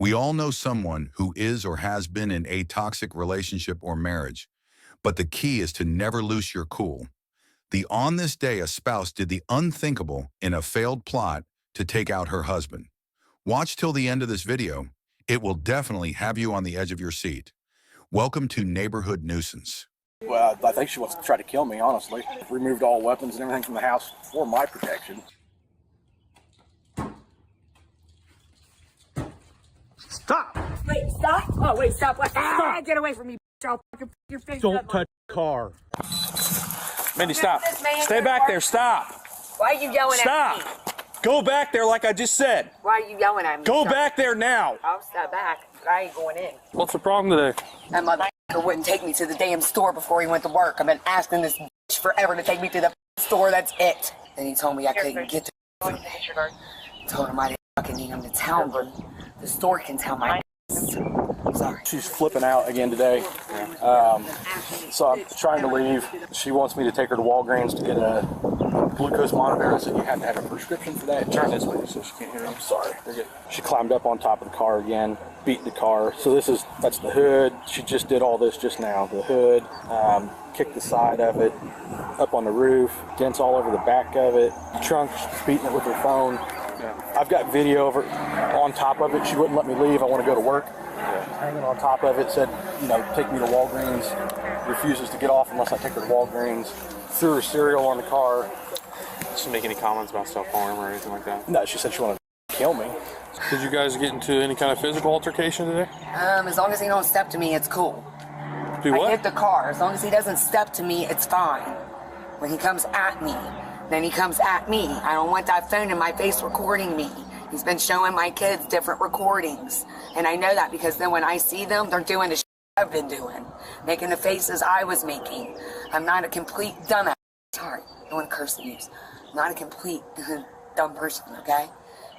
We all know someone who is or has been in a toxic relationship or marriage, but the key is to never lose your cool. On this day, a spouse did the unthinkable in a failed plot to take out her husband. Watch till the end of this video. It will definitely have you on the edge of your seat. Welcome to Neighborhood Nuisance. Well, I think she wants to try to kill me, honestly. Removed all weapons and everything from the house for my protection. Stop! Wait, stop! Oh, wait, stop! What? Ah, get away from me, bitch. I'll fucking your face. Don't touch the car. Mindy, stop. Stay back there. Stop. Why are you yelling at me? Stop. Go back there like I just said. Why are you yelling at me? Go Stop. back there now. I'll step back. I ain't going in. What's the problem today? That motherfucker wouldn't take me to the damn store before he went to work. I've been asking this bitch forever to take me to the store. That's it. Then he told me I couldn't get to the told him I didn't fucking need him to tell me. The store can tell my sorry. She's flipping out again today. So I'm trying to leave. She wants me to take her to Walgreens to get a glucose monitor. I said, you have to have a prescription for that. Turn this way so she can't hear me. I'm sorry. She climbed up on top of the car again, beat the car. So that's the hood. She just did all this just now. The hood, kicked the side of it, up on the roof, dents all over the back of it. The trunk, she's beating it with her phone. I've got video of her on top of it. She wouldn't let me leave. I want to go to work. She's hanging on top of it, said, take me to Walgreens. Refuses to get off unless I take her to Walgreens. Threw her cereal on the car. Did she make any comments about self-harm or anything like that? No, she said she wanted to kill me. Did you guys get into any kind of physical altercation today? As long as he don't step to me, it's cool. Do what? I hit the car. As long as he doesn't step to me, it's fine. When he comes at me, then he comes at me. I don't want that phone in my face recording me. He's been showing my kids different recordings. And I know that because then when I see them, they're doing the shit I've been doing. Making the faces I was making. I'm not a complete dumbass. Sorry, I don't want to curse the use. I'm not a complete dumb person, okay?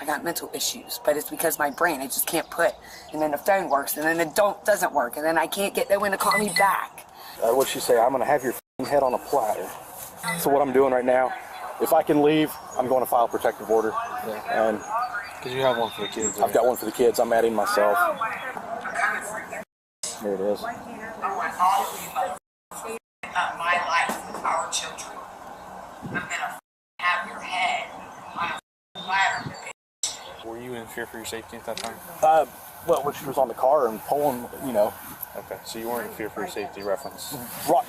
I got mental issues, but it's because my brain, I just can't put. And then the phone works, and then it doesn't work, and then I can't get no one to call me back. What'd she say? I'm going to have your head on a platter. So what I'm doing right now, if I can leave, I'm going to file a protective order. Yeah. And because you have one for the kids. I've got one for the kids. I'm adding myself. There it is. I want all of you to up my life with our children. I'm gonna have your head on a platter. Were you in fear for your safety at that time? Well, when she was on the car and pulling, Okay, so you weren't in fear for your safety reference?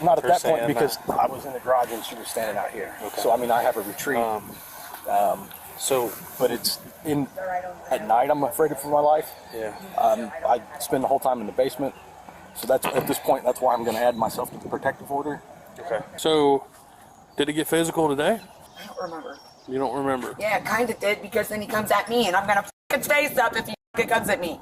Not at that point saying because I was in the garage and she was standing out here. Okay. So, I have a retreat. But it's at night I'm afraid for my life. Yeah. I spend the whole time in the basement. So that's at this point, that's why I'm going to add myself to the protective order. Okay. So, did it get physical today? I don't remember. You don't remember? Yeah, it kind of did because then he comes at me and I'm going to f*** his face up if he comes at me.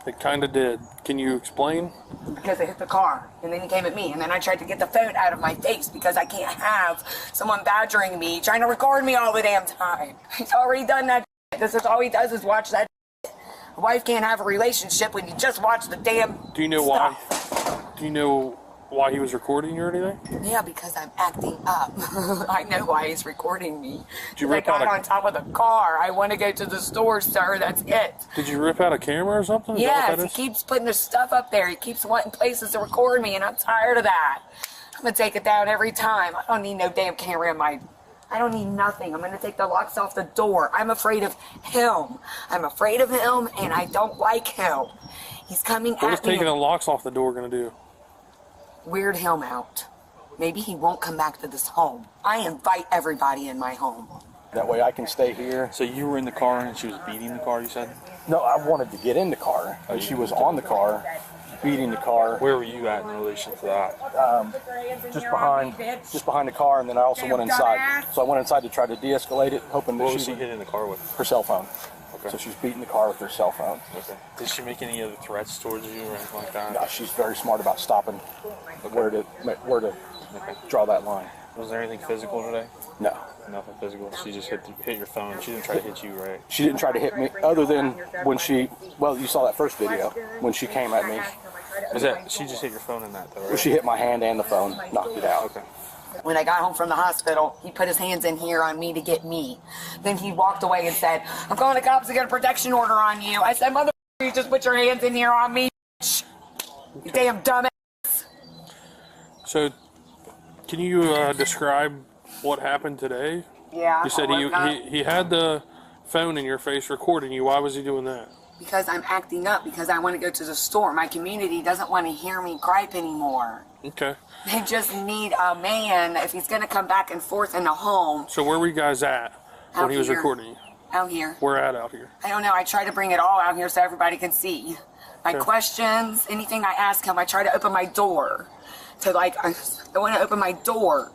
It kind of did. Can you explain? Because I hit the car, and then he came at me, and then I tried to get the phone out of my face because I can't have someone badgering me, trying to record me all the damn time. He's already done that. This is all he does is watch that. A wife can't have a relationship when you just watch the damn Do you know stuff. why? Do you know why he was recording you or anything? Yeah, because I'm acting up. I know why he's recording me. Did you I rip out got a- on top of the car. I want to go to the store, sir. That's it. Did you rip out a camera or something? Is that Yes, what he that is? keeps putting his stuff up there. He keeps wanting places to record me, and I'm tired of that. I'm going to take it down every time. I don't need no damn camera in my... I don't need nothing. I'm going to take the locks off the door. I'm afraid of him. I'm afraid of him, and I don't like him. He's coming What is at me. taking the locks off the door going to do? Weird him out. Maybe he won't come back to this home. I invite everybody in my home. That way I can stay here. So you were in the car and she was beating the car, you said? No, I wanted to get in the car. And she was on the car, beating the car. Where were you at in relation to that? Just behind the car, and then I also went inside. So I went inside to try to de-escalate it, hoping What that was she she hitting the car with? her cell phone. Okay. So she's beating the car with her cell phone. Okay. Did she make any other threats towards you or anything like that? No, she's very smart about stopping where to Okay. draw that line. Was there anything physical today? No. Nothing physical. She just hit your phone. She didn't try to hit you, right? She didn't try to hit me, other than when you saw that first video, when she came at me. She just hit your phone in that, though, Well, right? she hit my hand and the phone, knocked it out. Okay. When I got home from the hospital, he put his hands in here on me to get me. Then he walked away and said, I'm calling the cops to get a protection order on you. I said, mother, You just put your hands in here on me. You damn dumbass. So, can you describe what happened today? Yeah. You said he had the phone in your face recording you. Why was he doing that? Because I'm acting up, because I want to go to the store. My community doesn't want to hear me gripe anymore. Okay. They just need a man, if he's going to come back and forth in the home. So where were you guys at when Out he was here. recording you? Out here. Where at out here? I don't know. I try to bring it all out here so everybody can see. My Okay. questions, anything I ask him, I try to open my door. To I want to open my door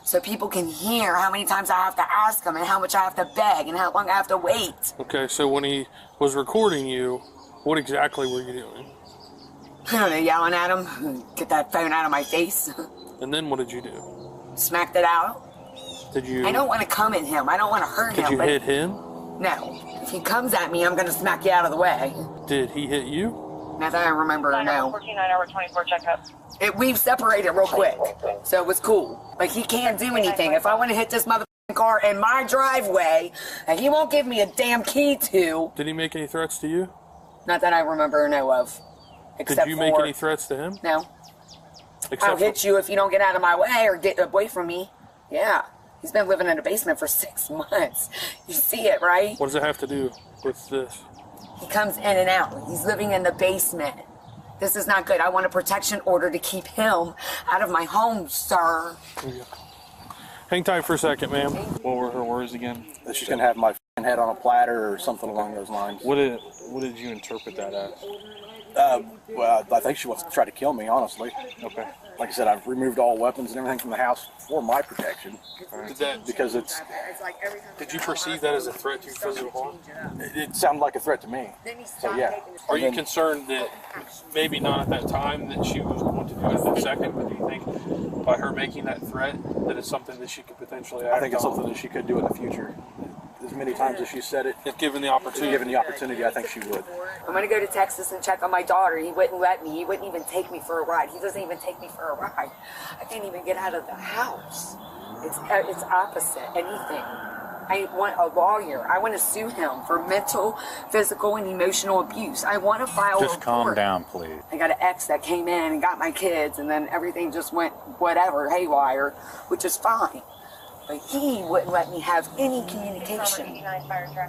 so people can hear how many times I have to ask him and how much I have to beg and how long I have to wait. Okay, so when he was recording you, what exactly were you doing? I don't know, yelling at him, get that phone out of my face, And then what did you do? smacked it out. Did you? I don't want to come at him. I don't want to hurt Did him. you but hit him? No. If he comes at me, I'm going to smack you out of the way. Did he hit you? Not that I remember, no. 14, 9 hour 24 checkup. We've separated real quick, so it was cool. Like, he can't do anything. If I want to hit this motherfucking car in my driveway, and he won't give me a damn key to, Did he make any threats to you? not that I remember or know of. Except Did you make for, any threats to him? No. Except I'll hit you if you don't get out of my way or get away from me. Yeah. He's been living in a basement for 6 months. You see it, right? What does it have to do with this? He comes in and out. He's living in the basement. This is not good. I want a protection order to keep him out of my home, sir. Hang tight for a second, ma'am. What were her words again? That she's gonna have my head on a platter or something along those lines. What did you interpret that as? Well, I think she wants to try to kill me, honestly. Okay. Like I said, I've removed all weapons and everything from the house for my protection. Because Did you perceive that as a threat to physical harm? it sounded like a threat to me. So yeah. Are you And then- concerned that maybe not at that time that she was going to do it at that second, but do you think by her making that threat that it's something that she could potentially act I think it's on? something that she could do in the future. As many times as she said it, If given the to opportunity. given the opportunity, I think she would. I'm gonna go to Texas and check on my daughter. He wouldn't let me. He wouldn't even take me for a ride. He doesn't even take me for a ride. I can't even get out of the house. It's opposite anything. I want a lawyer. I want to sue him for mental, physical, and emotional abuse. I want to file a Just calm report. down, please. I got an ex that came in and got my kids, and then everything just went whatever, haywire, which is fine. But he wouldn't let me have any communication.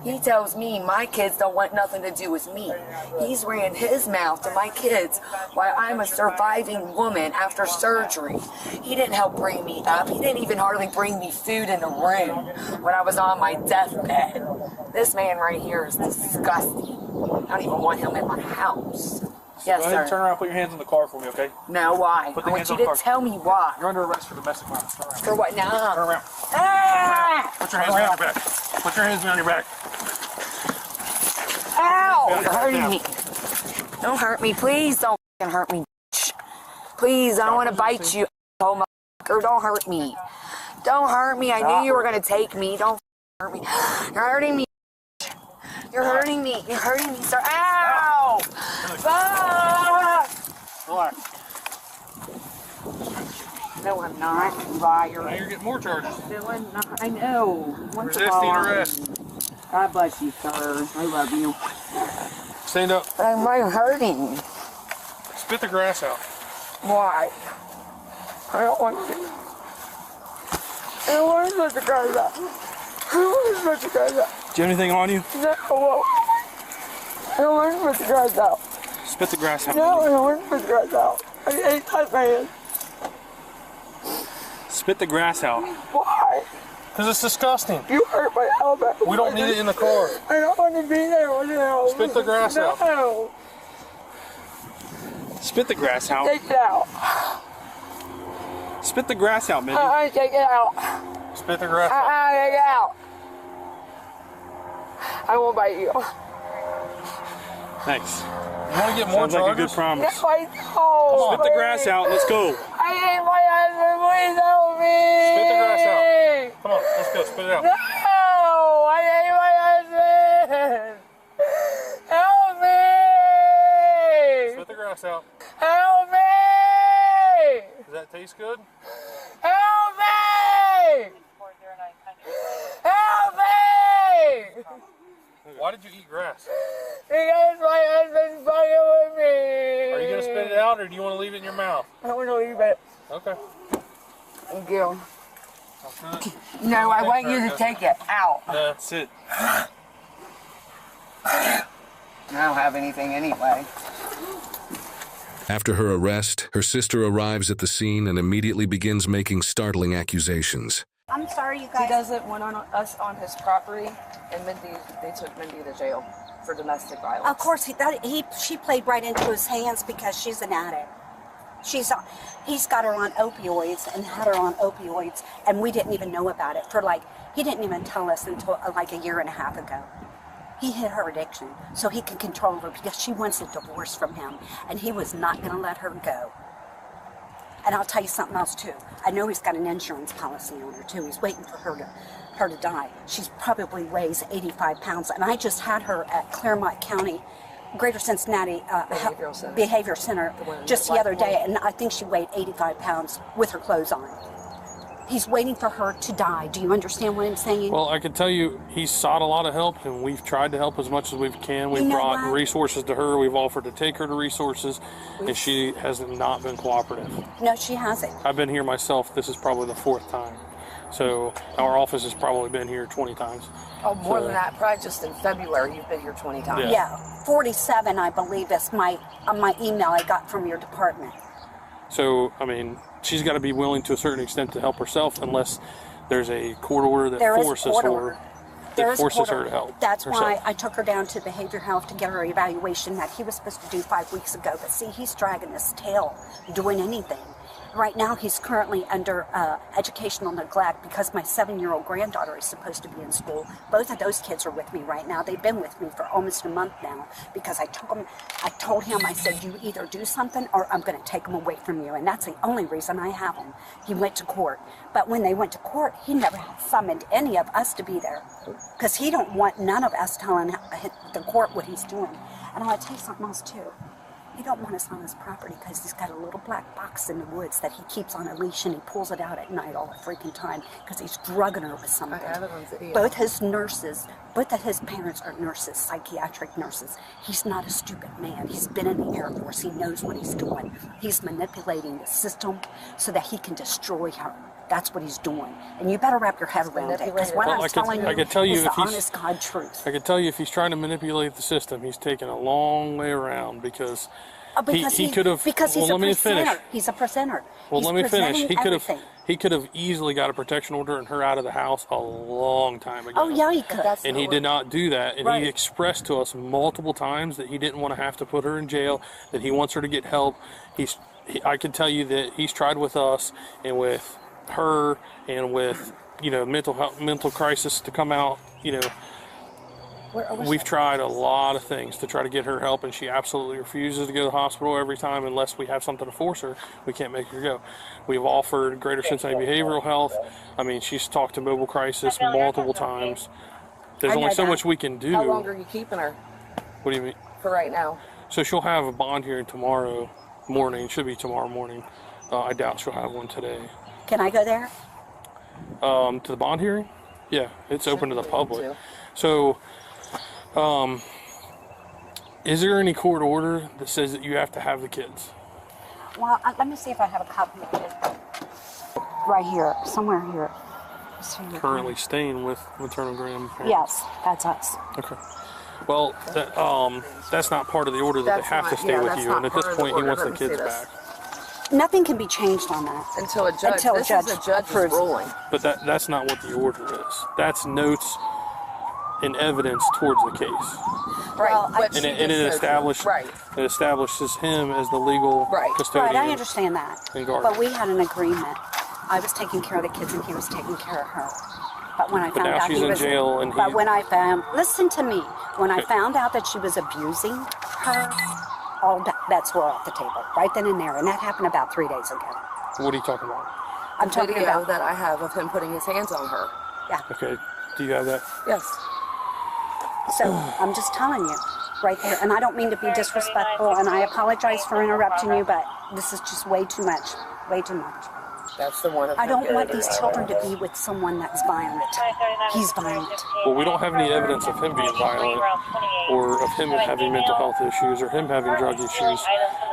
He tells me my kids don't want nothing to do with me. He's ran his mouth to my kids while I'm a surviving woman after surgery. He didn't help bring me up. He didn't even hardly bring me food in the room when I was on my deathbed. This man right here is disgusting. I don't even want him in my house. Yes, Go ahead and turn sir. around and put your hands in the car for me, okay? No, why? Put I the want hands you on the to car. tell me why. You're under arrest for domestic violence. Turn around. For what now? Turn around. Ah! Put your hands behind your back. Put your hands behind your back. Ow! You're hurting me. Don't hurt me. Please don't f***ing hurt me. bitch. Please, I don't want to bite you, oh motherfucker. Don't hurt me. Don't hurt me. I knew you were going to take me. Don't f***ing hurt me. You're hurting me. You're hurting me. You're hurting me, sir. Ow! Ah! Relax. No, I'm not. You liar. Now you're getting more charges. No, I'm not. I know. Once of Resisting all, arrest. God bless you, sir. I love you. Stand up. But I'm really hurting. Spit the grass out. Why? I don't want to. I don't want to spit the grass out. I don't want to spit the grass out. Do you have anything on you? No. I don't want to spit the grass out. Spit the grass out. No, I don't want to spit the grass out. I hate that man. Spit the grass out. Why? Because it's disgusting. You hurt my elbow. We don't need it in the car. I don't want to be there with you. Spit the grass out. No. Spit the grass out. Take it out. Spit the grass out, Mindy. Take it out. Spit the grass out. Take it out. I won't bite you. Thanks. You want to get more Sounds like a charges? good promise. No, I don't. Spit the grass out. Let's go. I hate my husband. Please help me. Spit the grass out. Come on, let's go. Spit it out. No, I hate my husband. Help me. Spit the grass out. Help me. Does that taste good? Help me. Help me. Why did you eat grass? Because my husband out, or do you want to leave it in your mouth? I want to leave it. Okay. Thank you. I'll do it. No, I want you to take it out. That's it. I don't have anything anyway. After her arrest, her sister arrives at the scene and immediately begins making startling accusations. I'm sorry, you He guys. doesn't want us on his property, and they took Mindy to jail for domestic violence. Of course, she played right into his hands because she's an addict. He's got her on opioids and had her on opioids, and we didn't even know about it he didn't even tell us until like a year and a half ago. He hid her addiction so he could control her because she wants a divorce from him, and he was not going to let her go. And I'll tell you something else too. I know he's got an insurance policy on her too. He's waiting for her to die. She's probably weighs 85 pounds, and I just had her at Claremont County, Greater Cincinnati Behavior Center just the other day, and I think she weighed 85 pounds with her clothes on. He's waiting for her to die. Do you understand what I'm saying? Well, I can tell you he's sought a lot of help, and we've tried to help as much as we can. We've You know brought what? resources to her. We've offered to take her to resources, and she has not been cooperative. No, she hasn't. I've been here myself. This is probably the 4th time. So our office has probably been here 20 times. Oh, more So- than that. Probably just in February, you've been here 20 times. Yeah. Yeah, 47, I believe, is my email I got from your department. So, I mean, she's got to be willing to a certain extent to help herself unless there's a court order that There is a forces court her. order. There is a forces court her order. to help That's herself. why I took her down to behavioral health to get her evaluation that he was supposed to do 5 weeks ago. But see, he's dragging his tail doing anything. Right now, he's currently under educational neglect because my 7-year-old granddaughter is supposed to be in school. Both of those kids are with me right now. They've been with me for almost a month now because I told him, I said, you either do something or I'm going to take them away from you. And that's the only reason I have them. He went to court. But when they went to court, he never summoned any of us to be there because he don't want none of us telling the court what he's doing. And I'll tell you something else too. He don't want us on his property because he's got a little black box in the woods that he keeps on a leash and he pulls it out at night all the freaking time because he's drugging her with something. I have it on video. Both of his parents are nurses, psychiatric nurses. He's not a stupid man. He's been in the Air Force. He knows what he's doing. He's manipulating the system so that he can destroy her. That's what he's doing. And you better wrap your head around it because what Well, I'm telling I you could tell you is the if he's- honest God truth. I can tell you if he's trying to manipulate the system, he's taking a long way around because Because he could have. Because he's well, a let me presenter. finish. He's a presenter. Well, He's let me finish. presenting He could have easily got a protection order and her out of the house a long time ago. Oh yeah, he could. And he did not do that. And Right. he expressed to us multiple times that he didn't want to have to put her in jail, that he wants her to get help. I can tell you that he's tried with us and with her and with, mental crisis to come out, We've tried a lot of things to try to get her help, and she absolutely refuses to go to the hospital every time unless we have something to force her. We can't make her go. We've offered Greater Cincinnati Behavioral Health. I mean, she's talked to Mobile Crisis multiple times. There's I know only so that. much we can do. How long are you keeping her What do you mean? for right now? So she'll have a bond hearing tomorrow morning. Should be tomorrow morning. I doubt she'll have one today. Can I go there? To the bond hearing? Yeah, it's open to the public. too. So, is there any court order that says that you have to have the kids? Well, let me see if I have a copy of it. Right here, somewhere here. Let's see. Currently staying with maternal grandparents? Yes, that's us. Okay. Well, that's not part of the order that That's they have not- to stay yeah, with that's you. not And at this part of the point, he order. wants the Let me see kids this. back. Nothing can be changed on that. Until a judge. Until a this judge is a judge's approves. ruling. But that's not what the order is. That's notes and evidence towards the case. Right. Well, but And she it just says- Right. establishes him as the legal Right. custodian. Right, I understand that. And guardian. But we had an agreement. I was taking care of the kids and he was taking care of her. But when I found now out she's he in was jail and But he- when I found, listen to me. When I found out that she was abusing her, all bets were off the table right then and there. And that happened about 3 days ago. What are you talking about? I'm talking Video about that I have of him putting his hands on her. yeah. Okay. Do you have that? Yes. So I'm just telling you, right there. And I don't mean to be disrespectful, and I apologize for interrupting you, but this is just way too much. Way too much. That's the one. Of I him don't getting want her these out. children to be with someone that's violent. He's violent. Well, we don't have any evidence of him being violent or of him having mental health issues or him having drug issues.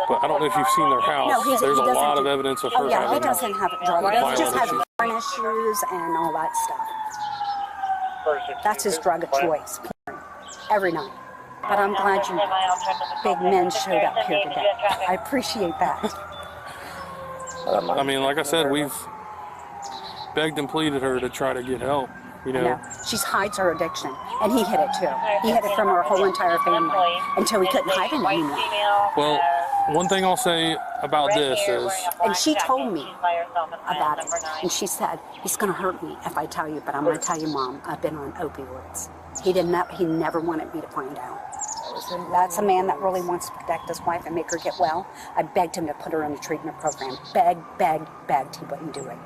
But I don't know if you've seen their house. No, There's he a doesn't lot do- of evidence of Oh her yeah, he having doesn't have drug. violent He just has issues. porn issues and all that stuff. That's his drug of choice. Porn. Every night. But I'm glad you big men showed up here today. I appreciate that. I mean, like I said, we've begged and pleaded her to try to get help. You I know, know. She hides her addiction, and he hid it too. He hid it from her whole entire family until he couldn't hide it anymore. well, one thing I'll say about this is, And she told me about it, and she said, he's going to hurt me if I tell you, but I'm going to tell you, Mom, I've been on opioids. He never wanted me to find out. That's a man that really wants to protect his wife and make her get well. I begged him to put her in the treatment program. Begged. He wouldn't do it.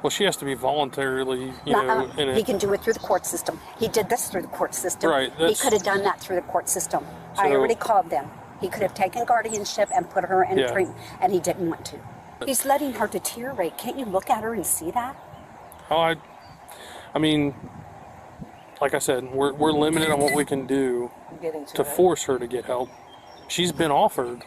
well, she has to be voluntarily, you know, in He it. can do it through the court system. He did this through the court system. Right, He that's- could have done that through the court system. I So- already called them. He could have taken guardianship and put her in Yeah. treatment, and he didn't want to. He's letting her deteriorate. Can't you look at her and see that? Oh, I mean, like I said, we're limited on what we can do Getting to force her to get help. She's been offered,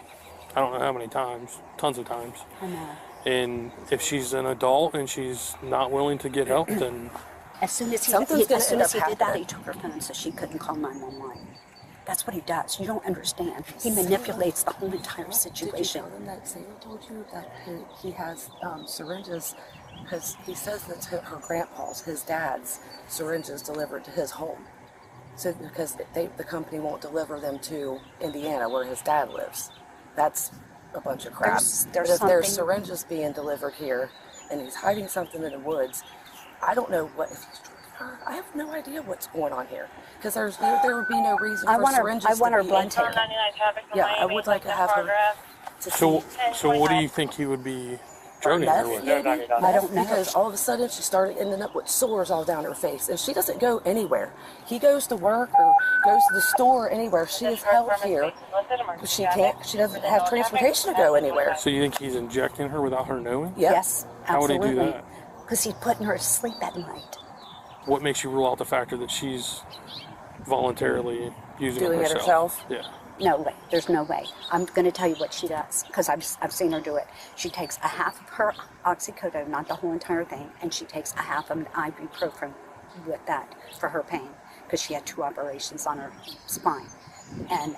I don't know how many times, tons of times. I know. And if she's an adult and she's not willing to get help, then As soon as he, Something's gonna as soon end as he up did that, happening. he took her phone so she couldn't call 911. That's what he does. You don't understand. He manipulates the whole entire Did you situation. tell them that Sarah told you that he has syringes? Because he says that her grandpa's, his dad's syringes delivered to his home. So because the company won't deliver them to Indiana where his dad lives. That's a bunch of crap. There's But if there's something- syringes being delivered here and he's hiding something in the woods, I don't know what if he's drugging her. I have no idea what's going on here. Because there would be no reason I for want her. syringes I want to her be blood in- taken. Yeah, I would like to have her to so see. what do you think he would be drugging her with? Maybe? I don't know. Because all of a sudden she started ending up with sores all down her face, and she doesn't go anywhere. He goes to work or goes to the store or anywhere. She is held here. She can't. She doesn't have transportation to go anywhere. So you think he's injecting her without her knowing? Yep. Yes, How would he do absolutely. that? Because he's putting her to sleep at night. What makes you rule out the factor that she's voluntarily using Doing it herself? Yeah. No way. There's no way. I'm going to tell you what she does because I've seen her do it. She takes a half of her oxycodone, not the whole entire thing, and she takes a half of an ibuprofen with that for her pain because she had 2 operations on her spine, and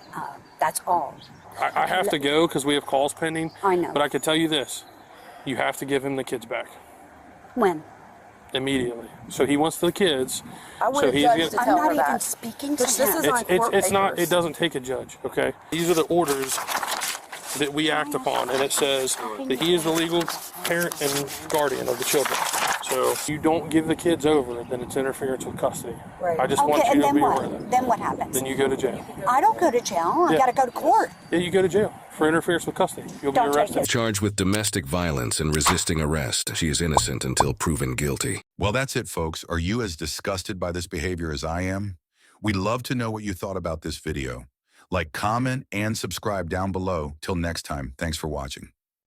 that's all. I have to go because we have calls pending. I know. But I can tell you this. You have to give him the kids back When? immediately. So he wants the kids. I would So have he's judged gonna- to I'm tell not her even that. speaking to Which this him. is on court It's not, papers. it doesn't take a judge, okay? These are the orders that we act upon, and it says that he is the legal parent and guardian of the children. So if you don't give the kids over, then it's interference with custody. Right. I just want Okay, you and to then be what? aware of that. Then what happens? Then you go to jail. I don't go to jail. I Yeah. got to go to court. Yeah, you go to jail for interference with custody. You'll be Don't take arrested. it. Charged with domestic violence and resisting arrest, she is innocent until proven guilty. Well, that's it, folks. Are you as disgusted by this behavior as I am? We'd love to know what you thought about this video. Like, comment, and subscribe down below. Till next time, thanks for watching.